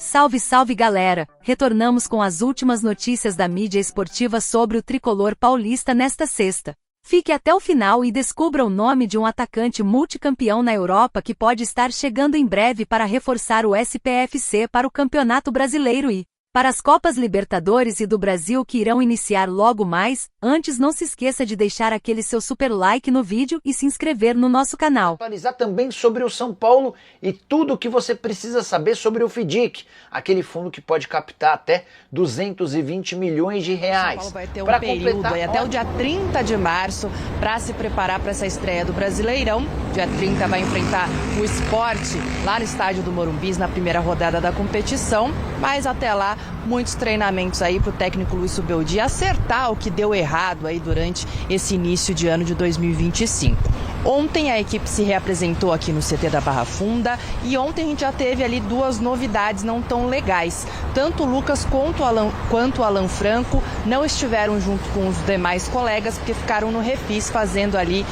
Salve, salve galera! Retornamos com as últimas notícias da mídia esportiva sobre o tricolor paulista nesta sexta. Fique até o final e descubra o nome de um atacante multicampeão na Europa que pode estar chegando em breve para reforçar o SPFC para o Campeonato Brasileiro e para as Copas Libertadores e do Brasil que irão iniciar logo mais. Antes, não se esqueça de deixar aquele seu super like no vídeo e se inscrever no nosso canal. Atualizar também sobre o São Paulo e tudo o que você precisa saber sobre o FDIC, aquele fundo que pode captar até 220 milhões de reais. São Paulo vai ter um período aí, até o dia 30 de março para se preparar para essa estreia do Brasileirão. Dia 30 vai enfrentar o Sport lá no estádio do Morumbi na primeira rodada da competição, mas até lá muitos treinamentos aí para o técnico Luiz Subeldi acertar o que deu errado aí durante esse início de ano de 2025. Ontem a equipe se reapresentou aqui no CT da Barra Funda e ontem a gente já teve ali duas novidades não tão legais. Tanto o Lucas quanto o Alan Franco não estiveram junto com os demais colegas porque ficaram no refis fazendo ali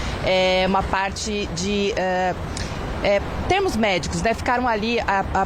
uma parte de... termos médicos, né? Ficaram ali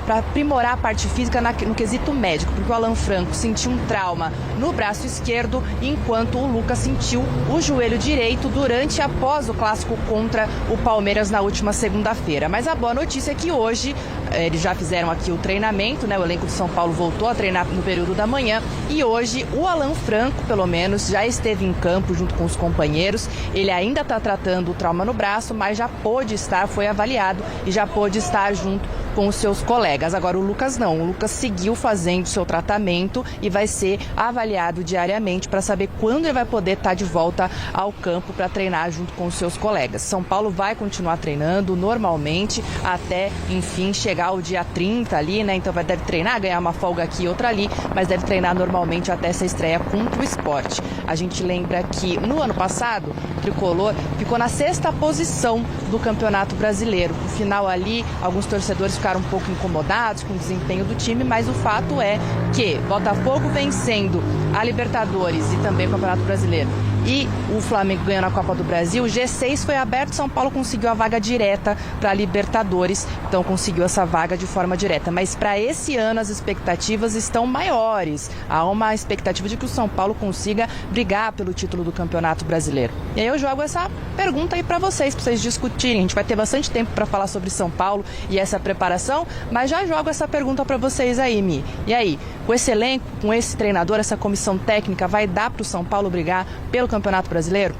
para aprimorar a parte física no quesito médico, porque o Alan Franco sentiu um trauma no braço esquerdo, enquanto o Lucas sentiu o joelho direito durante e após o clássico contra o Palmeiras na última segunda-feira. Mas a boa notícia é que hoje eles já fizeram aqui o treinamento, né? O elenco de São Paulo voltou a treinar no período da manhã e hoje o Alan Franco, pelo menos, já esteve em campo junto com os companheiros. Ele ainda está tratando o trauma no braço, mas já pôde estar, foi avaliado e já pôde estar junto com os seus colegas. Agora o Lucas não, o Lucas seguiu fazendo seu tratamento e vai ser avaliado diariamente para saber quando ele vai poder estar de volta ao campo para treinar junto com os seus colegas. São Paulo vai continuar treinando normalmente até, enfim, chegar o dia 30 ali, né? Então deve treinar, ganhar uma folga aqui e outra ali, mas deve treinar normalmente até essa estreia contra o Sport. A gente lembra que no ano passado o Tricolor ficou na 6ª posição do Campeonato Brasileiro. No final ali, alguns torcedores ficaram um pouco incomodados com o desempenho do time, mas o fato é que Botafogo vencendo a Libertadores e também o Campeonato Brasileiro e o Flamengo ganhando a Copa do Brasil, o G6 foi aberto, São Paulo conseguiu a vaga direta para a Libertadores, então conseguiu essa vaga de forma direta. Mas para esse ano as expectativas estão maiores. Há uma expectativa de que o São Paulo consiga brigar pelo título do Campeonato Brasileiro. E aí eu jogo essa pergunta aí para vocês discutirem. A gente vai ter bastante tempo para falar sobre São Paulo e essa preparação, mas já jogo essa pergunta para vocês aí, Mi. E aí, com esse elenco, com esse treinador, essa comissão técnica, vai dar para o São Paulo brigar pelo Campeonato Brasileiro?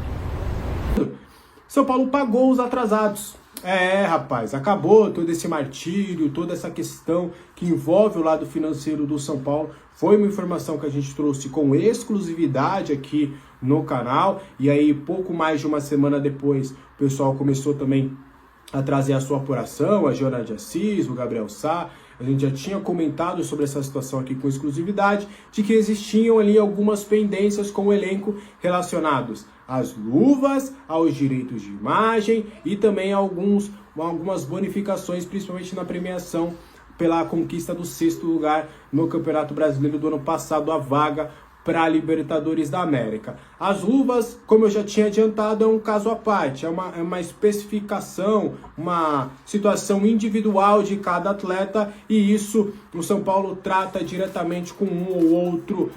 São Paulo pagou os atrasados. Rapaz, acabou todo esse martírio, toda essa questão que envolve o lado financeiro do São Paulo. Foi uma informação que a gente trouxe com exclusividade aqui no canal. E aí, pouco mais de uma semana depois, o pessoal começou também a trazer a sua apuração, a Giovana de Assis, o Gabriel Sá. A gente já tinha comentado sobre essa situação aqui com exclusividade, de que existiam ali algumas pendências com o elenco relacionados às luvas, aos direitos de imagem e também algumas bonificações, principalmente na premiação pela conquista do 6º lugar no Campeonato Brasileiro do ano passado, a vaga para a Libertadores da América. As luvas, como eu já tinha adiantado, é um caso à parte, é uma especificação, uma situação individual de cada atleta, e isso o São Paulo trata diretamente com um ou outro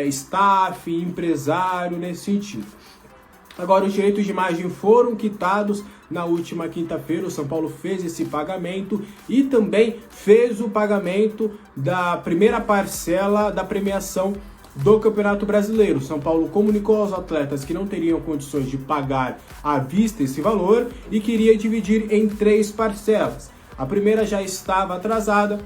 staff, empresário, nesse sentido. Agora, os direitos de imagem foram quitados na última quinta-feira. O São Paulo fez esse pagamento e também fez o pagamento da primeira parcela da premiação do Campeonato Brasileiro. São Paulo comunicou aos atletas que não teriam condições de pagar à vista esse valor e queria dividir em 3 parcelas. A primeira já estava atrasada,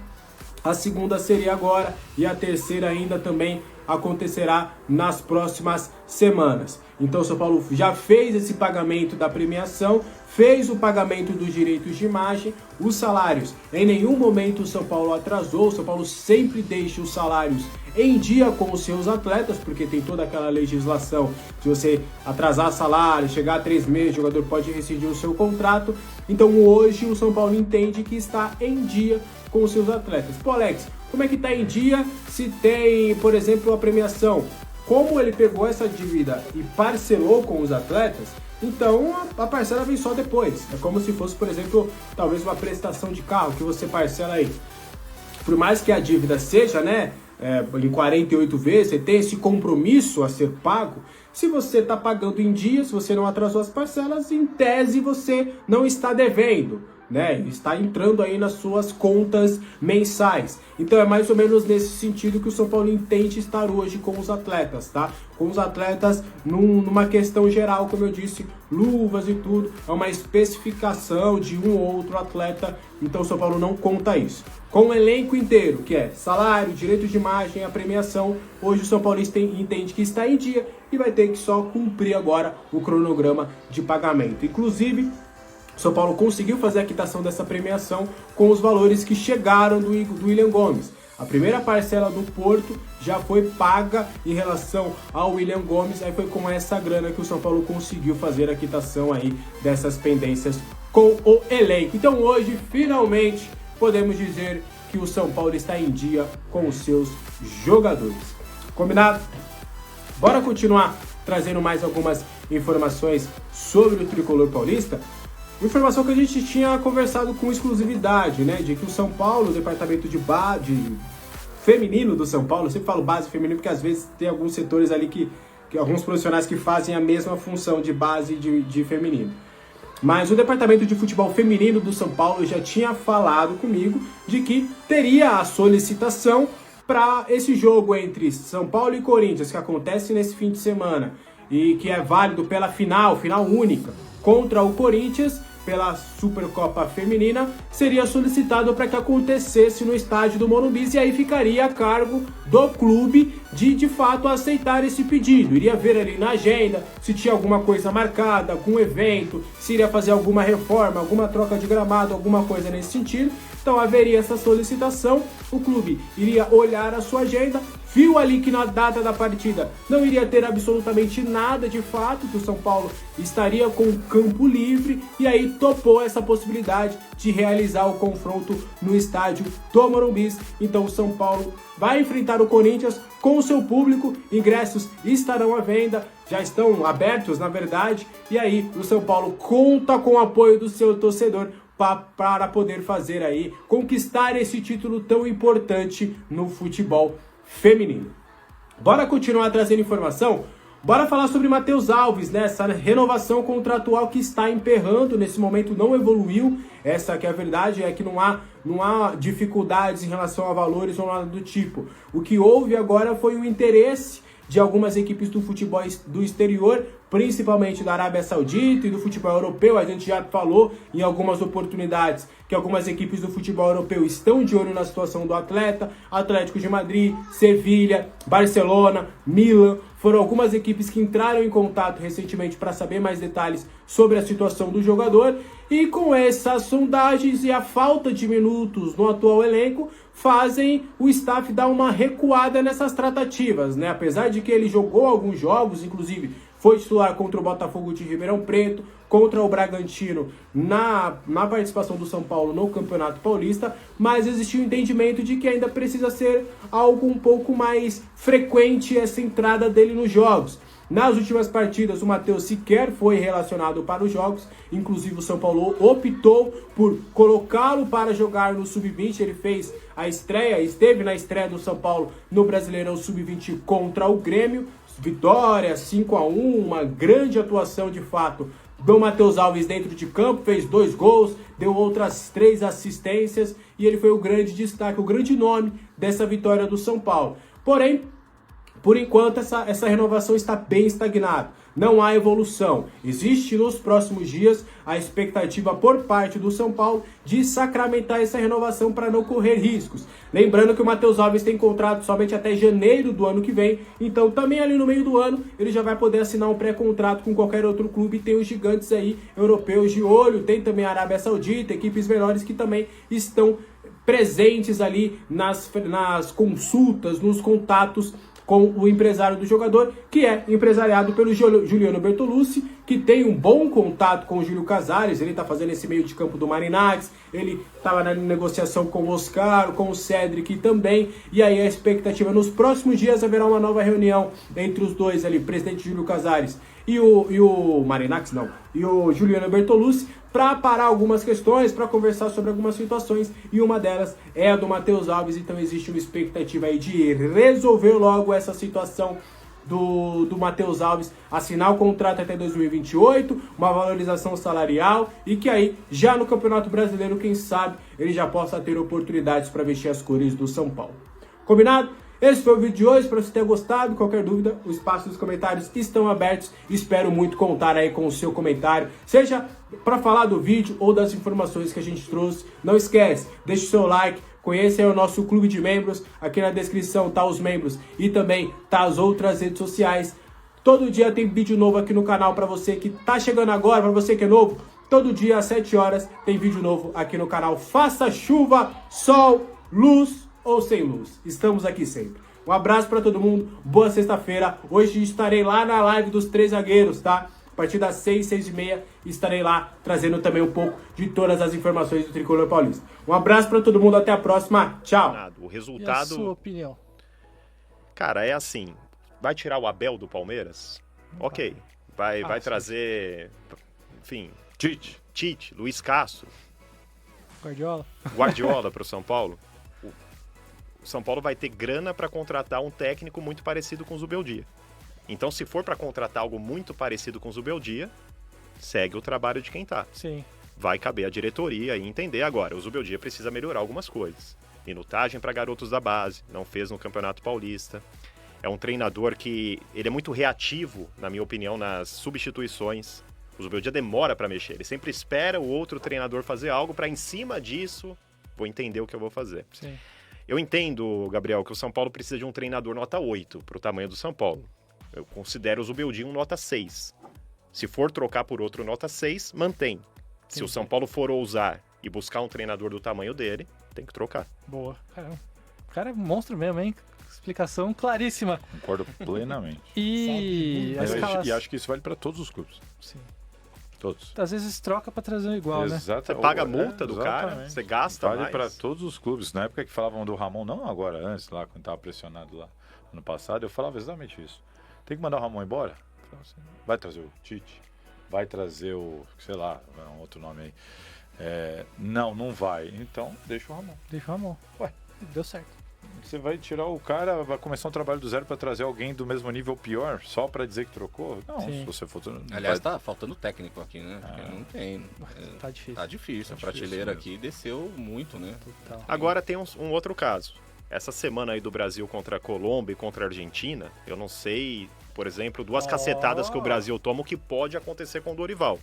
a segunda seria agora e a terceira ainda também acontecerá nas próximas semanas. Então, São Paulo já fez esse pagamento da premiação, fez o pagamento dos direitos de imagem, os salários. Em nenhum momento o São Paulo atrasou, o São Paulo sempre deixa os salários em dia com os seus atletas, porque tem toda aquela legislação, se você atrasar salário, chegar a 3 meses, o jogador pode rescindir o seu contrato. Então hoje o São Paulo entende que está em dia com os seus atletas. Pô, Alex, como é que está em dia se tem, por exemplo, a premiação? Como ele pegou essa dívida e parcelou com os atletas, então a parcela vem só depois. É como se fosse, por exemplo, talvez uma prestação de carro que você parcela aí por mais que a dívida seja, né, em 48 vezes, você tem esse compromisso a ser pago, se você está pagando em dia, se você não atrasou as parcelas, em tese você não está devendo, né? Está entrando aí nas suas contas mensais. Então é mais ou menos nesse sentido que o São Paulo entende estar hoje com os atletas, tá? Com os atletas numa questão geral, como eu disse, luvas e tudo, é uma especificação de um ou outro atleta, então o São Paulo não conta isso. Com o elenco inteiro, que é salário, direito de imagem, a premiação, hoje o São Paulo entende que está em dia e vai ter que só cumprir agora o cronograma de pagamento. Inclusive, São Paulo conseguiu fazer a quitação dessa premiação com os valores que chegaram do William Gomes. A primeira parcela do Porto já foi paga em relação ao William Gomes, aí foi com essa grana que o São Paulo conseguiu fazer a quitação aí dessas pendências com o elenco. Então hoje, finalmente, podemos dizer que o São Paulo está em dia com os seus jogadores. Combinado? Bora continuar trazendo mais algumas informações sobre o tricolor paulista? Informação que a gente tinha conversado com exclusividade, né? De que o São Paulo, o departamento de base feminino do São Paulo, eu sempre falo base feminino porque às vezes tem alguns setores ali que alguns profissionais que fazem a mesma função de base de feminino. Mas o departamento de futebol feminino do São Paulo já tinha falado comigo de que teria a solicitação para esse jogo entre São Paulo e Corinthians, que acontece nesse fim de semana e que é válido pela final única, contra o Corinthians, pela Supercopa Feminina, seria solicitado para que acontecesse no estádio do Morumbi, e aí ficaria a cargo do clube de fato aceitar esse pedido. Iria ver ali na agenda se tinha alguma coisa marcada, algum evento, se iria fazer alguma reforma, alguma troca de gramado, alguma coisa nesse sentido. Então haveria essa solicitação, o clube iria olhar a sua agenda, viu ali que na data da partida não iria ter absolutamente nada de fato, que o São Paulo estaria com o campo livre, e aí topou essa possibilidade de realizar o confronto no estádio do Morumbi. Então o São Paulo vai enfrentar o Corinthians com o seu público, ingressos estarão à venda, já estão abertos na verdade, e aí o São Paulo conta com o apoio do seu torcedor para poder fazer aí, conquistar esse título tão importante no futebol feminino. Bora continuar trazendo informação? Bora falar sobre Matheus Alves, né? Essa renovação contratual que está emperrando, nesse momento não evoluiu, essa que é a verdade, é que não há dificuldades em relação a valores ou nada do tipo. O que houve agora foi o interesse de algumas equipes do futebol do exterior, principalmente da Arábia Saudita e do futebol europeu. A gente já falou em algumas oportunidades que algumas equipes do futebol europeu estão de olho na situação do atleta. Atlético de Madrid, Sevilha, Barcelona, Milan, foram algumas equipes que entraram em contato recentemente para saber mais detalhes sobre a situação do jogador, e com essas sondagens e a falta de minutos no atual elenco fazem o staff dar uma recuada nessas tratativas, né? Apesar de que ele jogou alguns jogos, inclusive foi titular contra o Botafogo de Ribeirão Preto, contra o Bragantino na participação do São Paulo no Campeonato Paulista, mas existiu o entendimento de que ainda precisa ser algo um pouco mais frequente essa entrada dele nos jogos. Nas últimas partidas, o Matheus sequer foi relacionado para os jogos, inclusive o São Paulo optou por colocá-lo para jogar no Sub-20, ele fez a estreia, esteve na estreia do São Paulo no Brasileirão Sub-20 contra o Grêmio, vitória 5-1, uma grande atuação de fato do Matheus Alves dentro de campo, fez 2 gols, deu outras 3 assistências, e ele foi o grande destaque, o grande nome dessa vitória do São Paulo. Porém, por enquanto, essa renovação está bem estagnada. Não há evolução. Existe nos próximos dias a expectativa por parte do São Paulo de sacramentar essa renovação para não correr riscos. Lembrando que o Matheus Alves tem contrato somente até janeiro do ano que vem. Então também ali no meio do ano ele já vai poder assinar um pré-contrato com qualquer outro clube. Tem os gigantes aí europeus de olho. Tem também a Arábia Saudita, equipes melhores que também estão presentes ali nas consultas, nos contatos com o empresário do jogador, que é empresariado pelo Juliano Bertolucci, que tem um bom contato com o Júlio Casares. Ele está fazendo esse meio de campo do Marinax, ele estava na negociação com o Oscar, com o Cedric também, e aí a expectativa, nos próximos dias haverá uma nova reunião entre os dois ali, presidente Júlio Casares e o Marinax, não, e o Juliano Bertolucci, para parar algumas questões, para conversar sobre algumas situações, e uma delas é a do Matheus Alves. Então existe uma expectativa aí de resolver logo essa situação do Matheus Alves, assinar o contrato até 2028, uma valorização salarial, e que aí, já no Campeonato Brasileiro, quem sabe, ele já possa ter oportunidades para vestir as cores do São Paulo. Combinado? Esse foi o vídeo de hoje. Espero que você tenha gostado. Qualquer dúvida, os espaços dos comentários estão abertos. Espero muito contar aí com o seu comentário, seja para falar do vídeo ou das informações que a gente trouxe. Não esquece, deixe o seu like, conheça aí o nosso clube de membros. Aqui na descrição tá os membros e também tá as outras redes sociais. Todo dia tem vídeo novo aqui no canal para você que tá chegando agora, para você que é novo. Todo dia às 7 horas tem vídeo novo aqui no canal. Faça chuva, sol, luz ou sem luz, estamos aqui sempre. Um abraço para todo mundo, boa sexta-feira. Hoje estarei lá na live dos 3 zagueiros, tá? A partir das 6, 6h30 estarei lá trazendo também um pouco de todas as informações do Tricolor Paulista. Um abraço para todo mundo, até a próxima, tchau. O resultado... E a sua opinião? Cara, é assim, vai tirar o Abel do Palmeiras? Ok, vai trazer, enfim, Tite, Luiz Castro, Guardiola para o São Paulo. O São Paulo vai ter grana para contratar um técnico muito parecido com o Zubeldia. Então, se for para contratar algo muito parecido com o Zubeldia, segue o trabalho de quem tá. Sim. Vai caber a diretoria e entender agora. O Zubeldia precisa melhorar algumas coisas. Minutagem para garotos da base, não fez no Campeonato Paulista. É um treinador que ele é muito reativo, na minha opinião, nas substituições. O Zubeldia demora para mexer. Ele sempre espera o outro treinador fazer algo para, em cima disso, vou entender o que eu vou fazer. Sim. Eu entendo, Gabriel, que o São Paulo precisa de um treinador nota 8 para o tamanho do São Paulo. Eu considero o Zubeldia um nota 6. Se for trocar por outro nota 6, mantém. Se o São Paulo for ousar e buscar um treinador do tamanho dele, tem que trocar. Boa. Caramba. O cara é um monstro mesmo, hein? Explicação claríssima. Concordo plenamente. E acho que isso vale para todos os clubes. Sim. Todos. Às vezes troca para trazer um igual, né? Você paga a multa do cara, você gasta mais. Vale para todos os clubes. Na época que falavam do Ramon, não agora, antes, lá, quando estava pressionado lá ano passado, eu falava exatamente isso. Tem que mandar o Ramon embora? Vai trazer o Tite? Vai trazer o, sei lá, um outro nome aí. Não vai. Então, deixa o Ramon. Deixa o Ramon. Ué, deu certo. Você vai tirar o cara, vai começar um trabalho do zero para trazer alguém do mesmo nível ou pior, só para dizer que trocou? Não, Sim. Se você for... Aliás, tá faltando técnico aqui, né? Não tem. Tá difícil. Tá difícil. A prateleira aqui desceu muito, né? Total. Agora tem um outro caso. Essa semana aí do Brasil contra a Colômbia e contra a Argentina, eu não sei, por exemplo, 2 cacetadas que o Brasil toma, o que pode acontecer com o Dorival.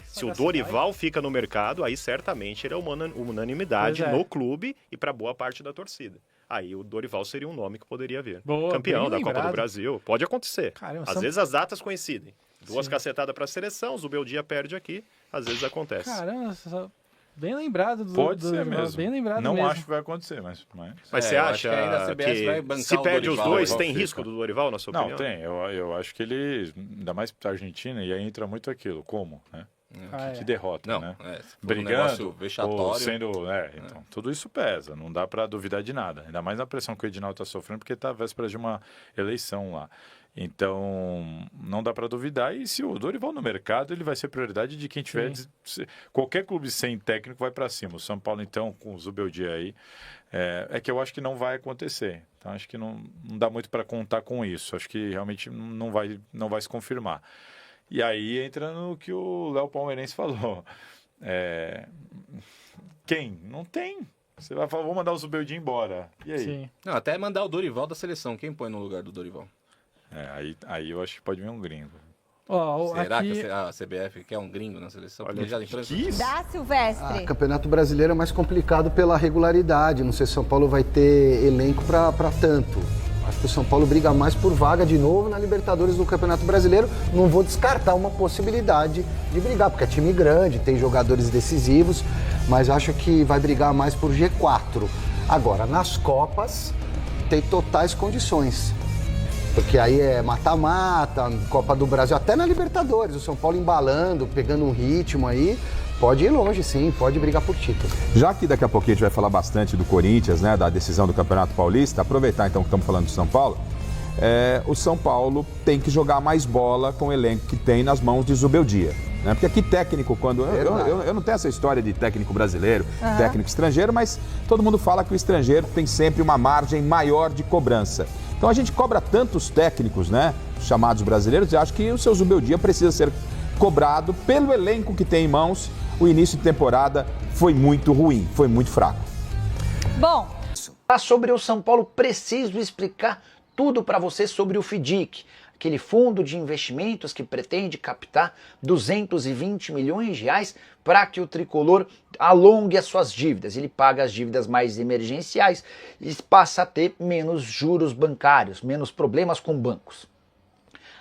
Se o Dorival fica no mercado, aí certamente ele é uma unanimidade no clube e para boa parte da torcida. Aí o Dorival seria um nome que poderia vir. Boa, campeão da Copa do Brasil. Pode acontecer. Caramba, às vezes as datas coincidem. 2 cacetadas para a seleção, o Zubeldia perde aqui, às vezes acontece. Caramba, bem lembrado do Pode ser Dorival, mesmo. Não mesmo. Acho que vai acontecer, mas você acha que ainda a CBS vai bancar se perde os dois, tem fica. Risco do Dorival, na sua opinião? Não, tem. Eu acho que ele, ainda mais para a Argentina, e aí entra muito aquilo. Como, né? Que derrota, né? Brigando, vexatório. Sendo, então, tudo isso pesa, não dá para duvidar de nada. Ainda mais na pressão que o Edinaldo está sofrendo, porque está à véspera de uma eleição lá. Então, não dá para duvidar. E se o Dorival no mercado, ele vai ser prioridade de quem tiver... Qualquer clube sem técnico vai para cima. O São Paulo, então, com o Zubeldia aí, é que eu acho que não vai acontecer. Então, acho que não dá muito para contar com isso. Acho que realmente não vai se confirmar. E aí entra no que o Léo Palmeirense falou. Quem? Não tem. Você vai falar, vou mandar o Zubeldia embora. E aí? Sim. Não, até mandar o Dorival da seleção. Quem põe no lugar do Dorival? Aí eu acho que pode vir um gringo. Será aqui... que a CBF quer um gringo na seleção? Olha, Dá, Silvestre. Campeonato Brasileiro é mais complicado pela regularidade. Não sei se São Paulo vai ter elenco para tanto. Acho que o São Paulo briga mais por vaga de novo na Libertadores do Campeonato Brasileiro. Não vou descartar uma possibilidade de brigar, porque é time grande, tem jogadores decisivos, mas acho que vai brigar mais por G4. Agora, nas Copas, tem totais condições. Porque aí é mata-mata, Copa do Brasil, até na Libertadores. O São Paulo embalando, pegando um ritmo aí. Pode ir longe, sim, pode brigar por título. Já que daqui a pouquinho a gente vai falar bastante do Corinthians, né, da decisão do Campeonato Paulista, aproveitar então que estamos falando do São Paulo, o São Paulo tem que jogar mais bola com o elenco que tem nas mãos de Zubeldia. Né? Porque aqui técnico, quando... Eu não tenho essa história de técnico brasileiro, técnico estrangeiro, mas todo mundo fala que o estrangeiro tem sempre uma margem maior de cobrança. Então a gente cobra tantos técnicos, né, chamados brasileiros, e acho que o seu Zubeldia precisa ser cobrado pelo elenco que tem em mãos. O início de temporada foi muito ruim, foi muito fraco. Bom, sobre o São Paulo, preciso explicar tudo para você sobre o FIDIC, aquele fundo de investimentos que pretende captar 220 milhões de reais para que o tricolor alongue as suas dívidas. Ele paga as dívidas mais emergenciais e passa a ter menos juros bancários, menos problemas com bancos.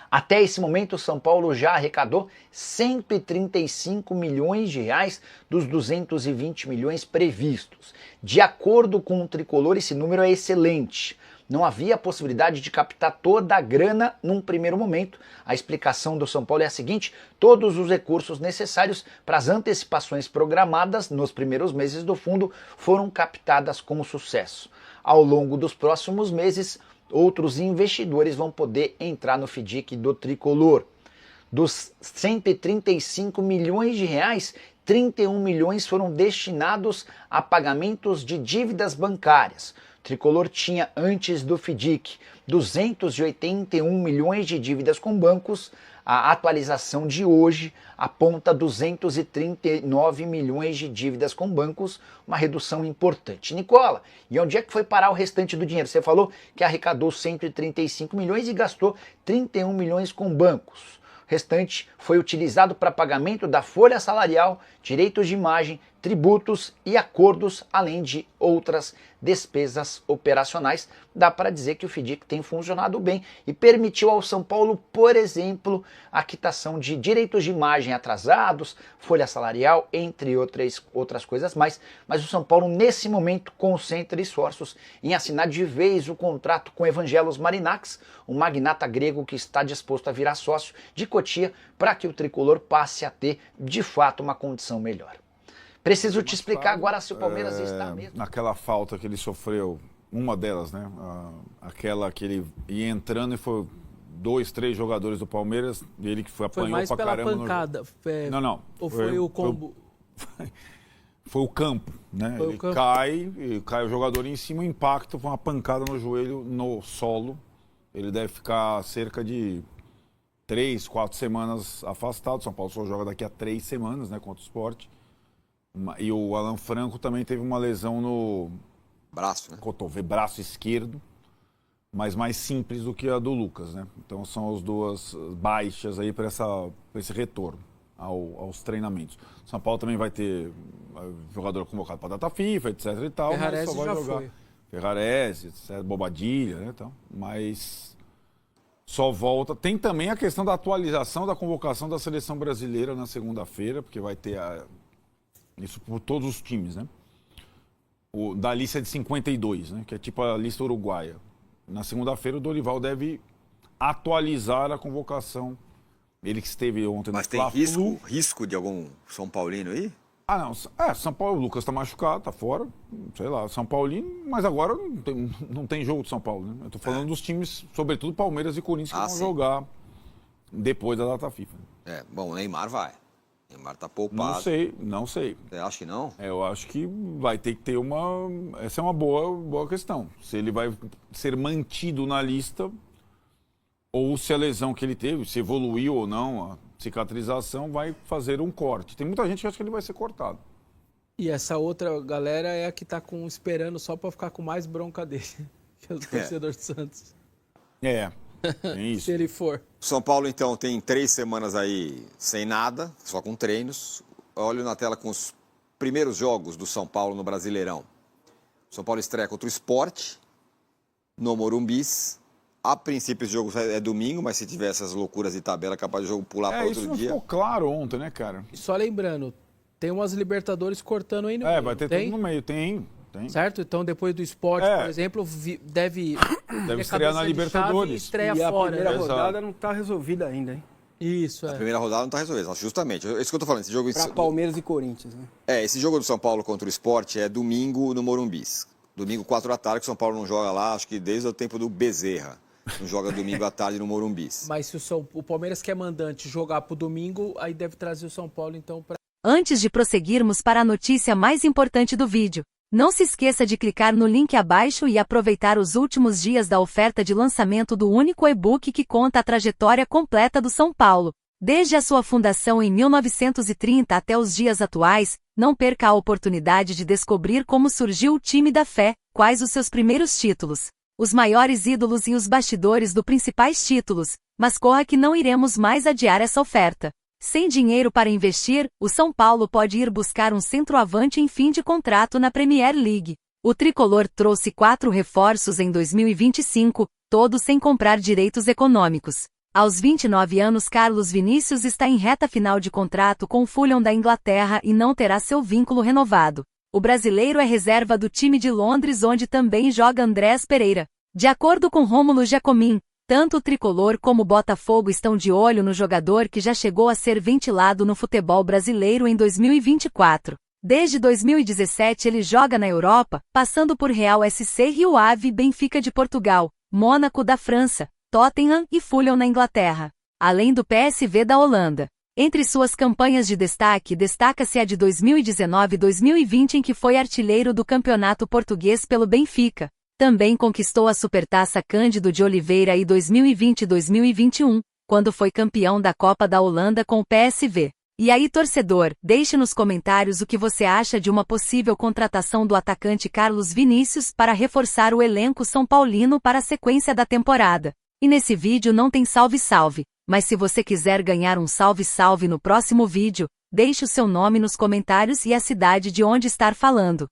Até esse momento, o São Paulo já arrecadou 135 milhões de reais dos 220 milhões previstos. De acordo com o tricolor, esse número é excelente. Não havia possibilidade de captar toda a grana num primeiro momento. A explicação do São Paulo é a seguinte: todos os recursos necessários para as antecipações programadas nos primeiros meses do fundo foram captadas com sucesso. Ao longo dos próximos meses, outros investidores vão poder entrar no FIDIC do tricolor. Dos 135 milhões de reais, 31 milhões foram destinados a pagamentos de dívidas bancárias. O tricolor tinha, antes do FIDIC, 281 milhões de dívidas com bancos. A atualização de hoje aponta 239 milhões de dívidas com bancos, uma redução importante. Nicola, e onde é que foi parar o restante do dinheiro? Você falou que arrecadou 135 milhões e gastou 31 milhões com bancos. O restante foi utilizado para pagamento da folha salarial, direitos de imagem, tributos e acordos, além de outras despesas operacionais. Dá para dizer que o FIDIC tem funcionado bem e permitiu ao São Paulo, por exemplo, a quitação de direitos de imagem atrasados, folha salarial, entre outras coisas mais. Mas o São Paulo, nesse momento, concentra esforços em assinar de vez o contrato com Evangelos Marinakis, um magnata grego que está disposto a virar sócio de Cotia para que o tricolor passe a ter, de fato, uma condição melhor. Preciso te explicar agora se o Palmeiras está mesmo. Naquela falta que ele sofreu, uma delas, né? Aquela que ele ia entrando e foi 2, 3 jogadores do Palmeiras, e ele que apanhou pra caramba. Foi mais pela pancada. Não. Ou foi o combo? Foi o campo, né? Ele cai o jogador em cima, o impacto foi uma pancada no joelho, no solo. Ele deve ficar cerca de 3, 4 semanas afastado. São Paulo só joga daqui a 3 semanas, né? Contra o Sport. E o Alan Franco também teve uma lesão no braço, né? Cotovelo, braço esquerdo, mas mais simples do que a do Lucas, né? Então são as duas baixas aí para esse retorno aos treinamentos. São Paulo também vai ter jogador convocado para a data FIFA, etc e tal, Ferrarese mas só vai jogar. Ferrarese, etc, Bobadilha, né? Então, mas só volta. Tem também a questão da atualização da convocação da seleção brasileira na segunda-feira, porque vai ter isso por todos os times, né? Da lista de 52, né? Que é tipo a lista uruguaia. Na segunda-feira o Dorival deve atualizar a convocação. Ele que esteve ontem no Fla-Flu. Mas tem risco de algum São Paulino aí? Não. São Paulo, o Lucas está machucado, está fora. Sei lá, São Paulino, mas agora não tem jogo de São Paulo, né? Eu tô falando dos times, sobretudo Palmeiras e Corinthians, que vão jogar depois da data FIFA. Bom, o Neymar vai. O Neymar tá poupado. Não sei. Você acha que não? Eu acho que vai ter que ter essa é uma boa questão. Se ele vai ser mantido na lista ou se a lesão que ele teve, se evoluiu ou não, a cicatrização vai fazer um corte. Tem muita gente que acha que ele vai ser cortado. E essa outra galera é a que tá esperando só para ficar com mais bronca dele, que é o torcedor do Santos. Isso. Se ele for. São Paulo, então, tem 3 semanas aí sem nada, só com treinos. Olho na tela com os primeiros jogos do São Paulo no Brasileirão. São Paulo estreia contra o Sport, no Morumbis. A princípio, esse jogo é domingo, mas se tiver essas loucuras de tabela, é capaz do jogo pular para outro dia. Isso não ficou claro ontem, né, cara? Só lembrando, tem umas Libertadores cortando aí no meio. Vai ter tudo no meio, tem. Certo? Então, depois do Sport, por exemplo, deve estrear na Libertadores. Estreia e fora. A primeira rodada não está resolvida ainda, hein? Isso, A primeira rodada não está resolvida, justamente. Isso que eu tô falando. Esse jogo para Palmeiras e Corinthians, né? Esse jogo do São Paulo contra o Sport é domingo no Morumbis. Domingo, 4 da tarde, que o São Paulo não joga lá, acho que desde o tempo do Bezerra. Não joga domingo à tarde no Morumbi. Mas se o Palmeiras, que é mandante, jogar pro domingo, aí deve trazer o São Paulo, então, para... Antes de prosseguirmos para a notícia mais importante do vídeo, não se esqueça de clicar no link abaixo e aproveitar os últimos dias da oferta de lançamento do único e-book que conta a trajetória completa do São Paulo. Desde a sua fundação em 1930 até os dias atuais, não perca a oportunidade de descobrir como surgiu o time da fé, quais os seus primeiros títulos, os maiores ídolos e os bastidores dos principais títulos, mas corra que não iremos mais adiar essa oferta. Sem dinheiro para investir, o São Paulo pode ir buscar um centroavante em fim de contrato na Premier League. O tricolor trouxe 4 reforços em 2025, todos sem comprar direitos econômicos. Aos 29 anos, Carlos Vinícius está em reta final de contrato com o Fulham da Inglaterra e não terá seu vínculo renovado. O brasileiro é reserva do time de Londres, onde também joga Andrés Pereira. De acordo com Rômulo Giacomin, tanto o tricolor como o Botafogo estão de olho no jogador que já chegou a ser ventilado no futebol brasileiro em 2024. Desde 2017 ele joga na Europa, passando por Real SC, Rio Ave, Benfica de Portugal, Mônaco da França, Tottenham e Fulham na Inglaterra, além do PSV da Holanda. Entre suas campanhas de destaque, destaca-se a de 2019 e 2020 em que foi artilheiro do Campeonato Português pelo Benfica. Também conquistou a Supertaça Cândido de Oliveira e 2020 e 2021, quando foi campeão da Copa da Holanda com o PSV. E aí, torcedor, deixe nos comentários o que você acha de uma possível contratação do atacante Carlos Vinícius para reforçar o elenco são paulino para a sequência da temporada. E nesse vídeo não tem salve-salve, mas se você quiser ganhar um salve-salve no próximo vídeo, deixe o seu nome nos comentários e a cidade de onde estar falando.